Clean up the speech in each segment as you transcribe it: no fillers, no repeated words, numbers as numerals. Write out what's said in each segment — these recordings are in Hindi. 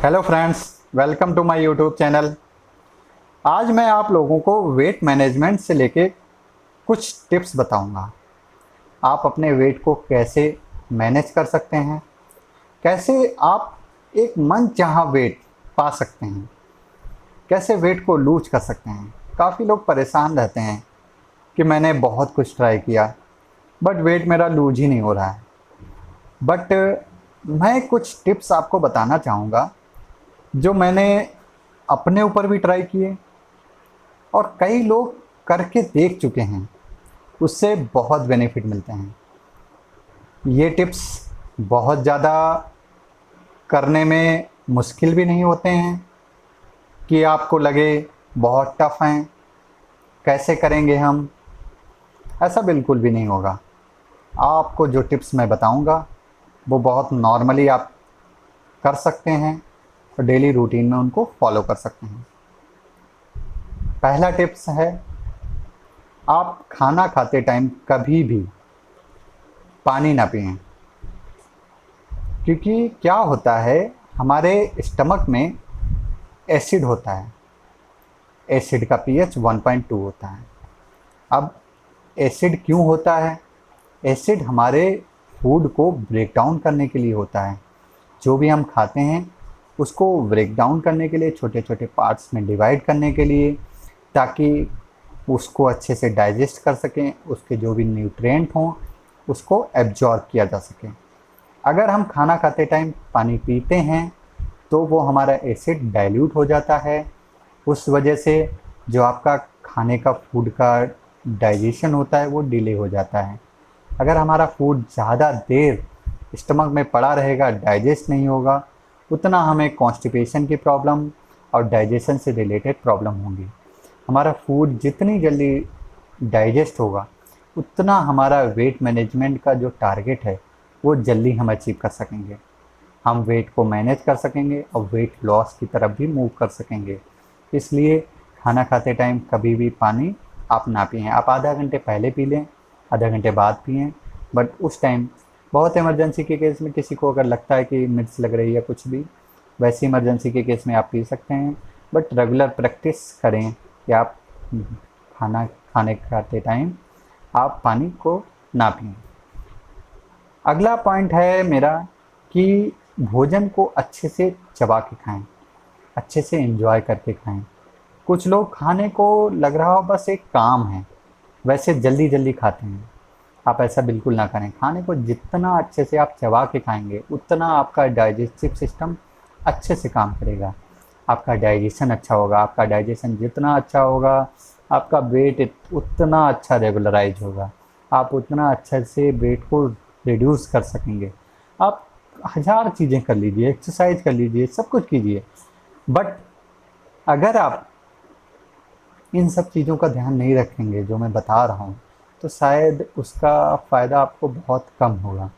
Hello friends, welcome to my YouTube channel. आज मैं आप लोगों को वेट मैनेजमेंट से लेके कुछ टिप्स बताऊंगा। आप अपने वेट को कैसे मैनेज कर सकते हैं, कैसे आप एक मनचाहा वेट पा सकते हैं, कैसे वेट को लूज कर सकते हैं। काफ़ी लोग परेशान रहते हैं कि मैंने बहुत कुछ ट्राई किया बट वेट मेरा लूज ही नहीं हो रहा है। बट मैं कुछ टिप्स आपको बताना चाहूँगा जो मैंने अपने ऊपर भी ट्राई किए और कई लोग करके देख चुके हैं, उससे बहुत बेनिफिट मिलते हैं। ये टिप्स बहुत ज़्यादा करने में मुश्किल भी नहीं होते हैं कि आपको लगे बहुत टफ हैं, कैसे करेंगे हम, ऐसा बिल्कुल भी नहीं होगा। आपको जो टिप्स मैं बताऊंगा वो बहुत नॉर्मली आप कर सकते हैं और डेली रूटीन में उनको फॉलो कर सकते हैं। पहला टिप्स है, आप खाना खाते टाइम कभी भी पानी ना पिएं, क्योंकि क्या होता है हमारे स्टमक में एसिड होता है। एसिड का पीएच 1.2 होता है। अब एसिड क्यों होता है? एसिड हमारे फूड को ब्रेक डाउन करने के लिए होता है। जो भी हम खाते हैं उसको ब्रेक डाउन करने के लिए, छोटे छोटे पार्ट्स में डिवाइड करने के लिए, ताकि उसको अच्छे से डाइजेस्ट कर सकें, उसके जो भी न्यूट्रिएंट हों उसको एब्जॉर्ब किया जा सके। अगर हम खाना खाते टाइम पानी पीते हैं तो वो हमारा एसिड डाइल्यूट हो जाता है। उस वजह से जो आपका खाने का फूड का डाइजेशन होता है वो डिले हो जाता है। अगर हमारा फूड ज़्यादा देर स्टमक में पड़ा रहेगा, डाइजेस्ट नहीं होगा, उतना हमें कॉन्स्टिपेशन की प्रॉब्लम और डाइजेशन से रिलेटेड प्रॉब्लम होंगी। हमारा फूड जितनी जल्दी डाइजेस्ट होगा उतना हमारा वेट मैनेजमेंट का जो टारगेट है वो जल्दी हम अचीव कर सकेंगे। हम वेट को मैनेज कर सकेंगे और वेट लॉस की तरफ भी मूव कर सकेंगे। इसलिए खाना खाते टाइम कभी भी पानी आप ना पिएं। आप आधा घंटे पहले पी लें, आधा घंटे बाद पिएं, बट उस टाइम बहुत इमरजेंसी के केस में किसी को अगर लगता है कि मिर्च लग रही है कुछ भी, वैसी इमरजेंसी के केस में आप पी सकते हैं। बट रेगुलर प्रैक्टिस करें कि आप खाना खाने खाते टाइम आप पानी को ना पिएं। अगला पॉइंट है मेरा कि भोजन को अच्छे से चबा के खाएं, अच्छे से एंजॉय करके खाएं। कुछ लोग खाने को लग रहा हो बस एक काम है, वैसे जल्दी जल्दी खाते हैं। आप ऐसा बिल्कुल ना करें। खाने को जितना अच्छे से आप चबा के खाएंगे उतना आपका डाइजेस्टिव सिस्टम अच्छे से काम करेगा, आपका डाइजेशन अच्छा होगा। आपका डाइजेशन जितना अच्छा होगा आपका वेट उतना अच्छा रेगुलराइज होगा, आप उतना अच्छे से वेट को रिड्यूस कर सकेंगे। आप हज़ार चीज़ें कर लीजिए, एक्सरसाइज कर लीजिए, सब कुछ कीजिए, बट अगर आप इन सब चीज़ों का ध्यान नहीं रखेंगे जो मैं बता रहा हूँ तो शायद उसका फ़ायदा आपको बहुत कम होगा।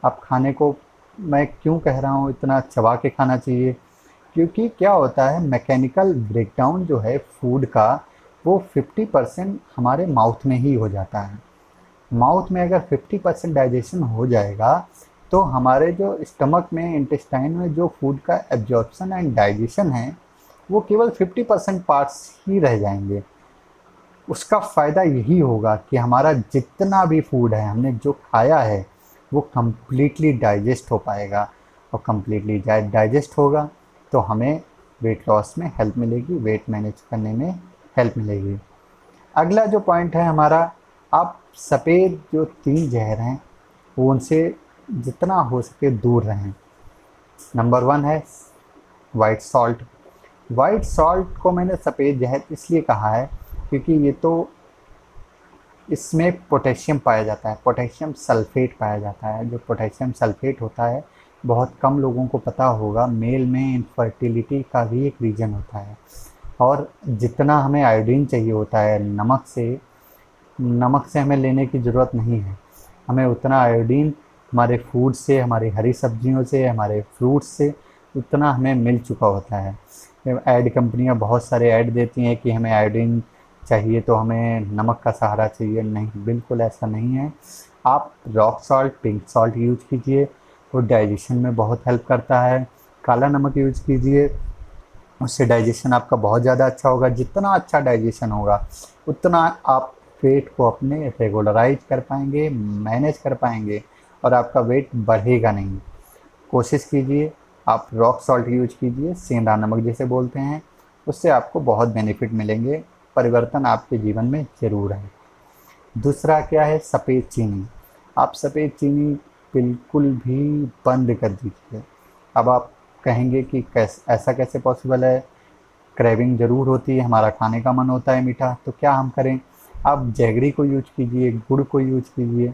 आप खाने को, मैं क्यों कह रहा हूँ इतना चबा के खाना चाहिए, क्योंकि क्या होता है मैकेनिकल ब्रेकडाउन जो है फूड का वो 50% हमारे माउथ में ही हो जाता है। माउथ में अगर 50% डाइजेशन हो जाएगा तो हमारे जो स्टमक में, इंटेस्टाइन में जो फूड का एब्जॉर्प्शन एंड डाइजेशन है वो केवल 50% पार्ट्स ही रह जाएंगे। उसका फ़ायदा यही होगा कि हमारा जितना भी फूड है, हमने जो खाया है, वो कम्प्लीटली डाइजेस्ट हो पाएगा, और कम्प्लीटली डाइजेस्ट होगा तो हमें वेट लॉस में हेल्प मिलेगी, वेट मैनेज करने में हेल्प मिलेगी। अगला जो पॉइंट है हमारा, आप सफ़ेद जो तिल जहर हैं वो उनसे जितना हो सके दूर रहें। नंबर 1 है वाइट सॉल्ट। वाइट सॉल्ट को मैंने सफ़ेद जहर इसलिए कहा है क्योंकि ये तो इसमें पोटेशियम पाया जाता है, पोटेशियम सल्फेट पाया जाता है। जो पोटेशियम सल्फेट होता है बहुत कम लोगों को पता होगा, मेल में इनफर्टिलिटी का भी एक रीज़न होता है। और जितना हमें आयोडीन चाहिए होता है नमक से हमें लेने की ज़रूरत नहीं है। हमें उतना आयोडीन हमारे फूड से, हमारी हरी सब्जियों से, हमारे फ्रूट्स से उतना हमें मिल चुका होता है। ऐड कंपनियां बहुत सारे ऐड देती हैं कि हमें आयोडीन चाहिए तो हमें नमक का सहारा चाहिए। नहीं, बिल्कुल ऐसा नहीं है। आप rock salt, pink salt use कीजिए, वो डाइजेशन में बहुत हेल्प करता है, काला नमक यूज कीजिए, उससे डाइजेशन आपका बहुत ज़्यादा अच्छा होगा। जितना अच्छा डाइजेशन होगा उतना आप वेट को अपने रेगुलराइज कर पाएंगे, मैनेज कर पाएंगे, और आपका वेट बढ़ेगा नहीं। कोशिश कीजिए आप रॉक सॉल्ट यूज कीजिए, सेंधा नमक जिसे बोलते हैं, उससे आपको बहुत बेनिफिट मिलेंगे, परिवर्तन आपके जीवन में ज़रूर है। दूसरा क्या है, सफ़ेद चीनी। आप सफ़ेद चीनी बिल्कुल भी बंद कर दीजिए। अब आप कहेंगे कि ऐसा कैसे पॉसिबल है, क्रेविंग ज़रूर होती है, हमारा खाने का मन होता है मीठा, तो क्या हम करें? आप जैगरी को यूज कीजिए, गुड़ को यूज कीजिए।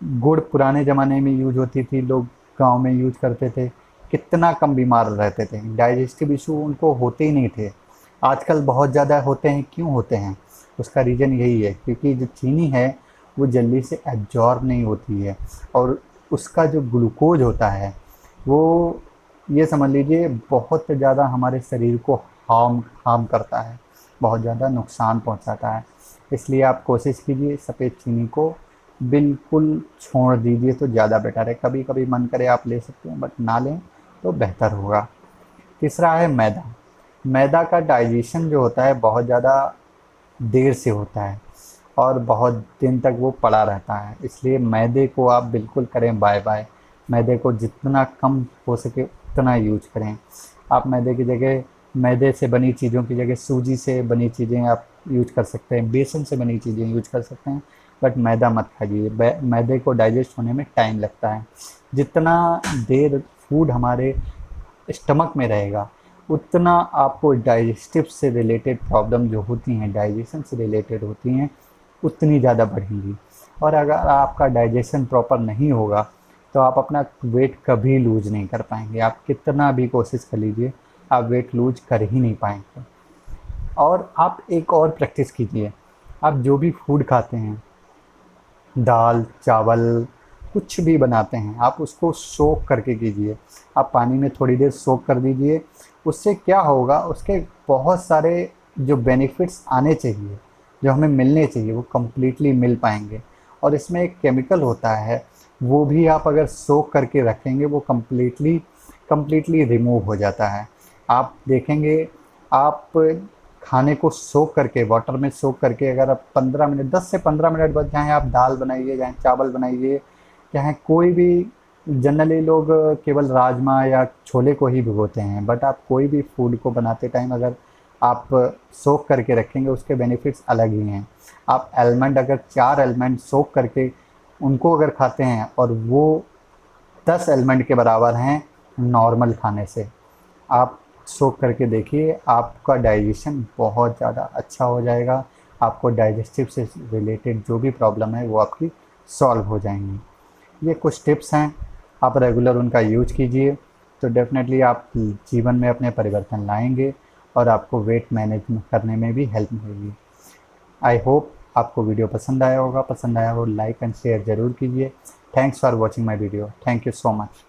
गुड़ पुराने ज़माने में यूज होती थी, लोग गांव में यूज करते थे, कितना कम बीमार रहते थे, डाइजेस्टिव इशू उनको होते ही नहीं थे। आजकल बहुत ज़्यादा होते हैं। क्यों होते हैं? उसका रीज़न यही है, क्योंकि जो चीनी है वो जल्दी से एब्जॉर्ब नहीं होती है, और उसका जो ग्लूकोज होता है वो, ये समझ लीजिए, बहुत ज़्यादा हमारे शरीर को हार्म हार्म करता है, बहुत ज़्यादा नुकसान पहुंचाता है। इसलिए आप कोशिश कीजिए सफ़ेद चीनी को बिल्कुल छोड़ दीजिए तो ज़्यादा बेटर है। कभी कभी मन करे आप ले सकते हैं, बट ना लें तो बेहतर होगा। तीसरा है मैदा। मैदा का डाइजेशन जो होता है बहुत ज़्यादा देर से होता है, और बहुत दिन तक वो पड़ा रहता है, इसलिए मैदे को आप बिल्कुल करें बाय बाय। मैदे को जितना कम हो सके उतना यूज करें। आप मैदे की जगह, मैदे से बनी चीज़ों की जगह सूजी से बनी चीज़ें आप यूज कर सकते हैं, बेसन से बनी चीज़ें यूज कर सकते हैं, बट मैदा मत खाइए। मैदे को डाइजेस्ट होने में टाइम लगता है। जितना देर फूड हमारे स्टमक में रहेगा उतना आपको डाइजेस्टिव से रिलेटेड प्रॉब्लम जो होती हैं, डाइजेशन से रिलेटेड होती हैं, उतनी ज़्यादा बढ़ेंगी। और अगर आपका डाइजेशन प्रॉपर नहीं होगा तो आप अपना वेट कभी लूज नहीं कर पाएंगे। आप कितना भी कोशिश कर लीजिए, आप वेट लूज कर ही नहीं पाएंगे। और आप एक और प्रैक्टिस कीजिए, आप जो भी फूड खाते हैं, दाल चावल कुछ भी बनाते हैं, आप उसको सोक करके कीजिए। आप पानी में थोड़ी देर सोक कर दीजिए। उससे क्या होगा, उसके बहुत सारे जो बेनिफिट्स आने चाहिए, जो हमें मिलने चाहिए, वो कम्प्लीटली मिल पाएंगे। और इसमें एक केमिकल होता है, वो भी आप अगर सोक करके रखेंगे वो कम्प्लीटली कम्प्लीटली रिमूव हो जाता है। आप देखेंगे, आप खाने को सोख करके, वाटर में सोख करके, अगर आप 15 मिनट, 10 से 15 मिनट बाद, चाहे आप दाल बनाइए, चाहे चावल बनाइए, चाहे कोई भी, जनरली लोग केवल राजमा या छोले को ही भिगोते हैं, बट आप कोई भी फूड को बनाते टाइम अगर आप सोख करके रखेंगे उसके बेनिफिट्स अलग ही हैं। आप आलमंड, अगर 4 आलमंड सोख करके उनको अगर खाते हैं, और वो 10 आलमंड के बराबर हैं नॉर्मल खाने से, आप सोख करके देखिए, आपका डाइजेशन बहुत ज़्यादा अच्छा हो जाएगा। आपको डाइजेस्टिव से रिलेटेड जो भी प्रॉब्लम है वो आपकी सॉल्व हो जाएंगी। ये कुछ टिप्स हैं, आप रेगुलर उनका यूज कीजिए तो डेफिनेटली आप जीवन में अपने परिवर्तन लाएंगे, और आपको वेट मैनेज करने में भी हेल्प मिलेगी। आई होप आपको वीडियो पसंद आया होगा। पसंद आया हो लाइक एंड शेयर ज़रूर कीजिए। Thanks for watching my video. Thank you so much.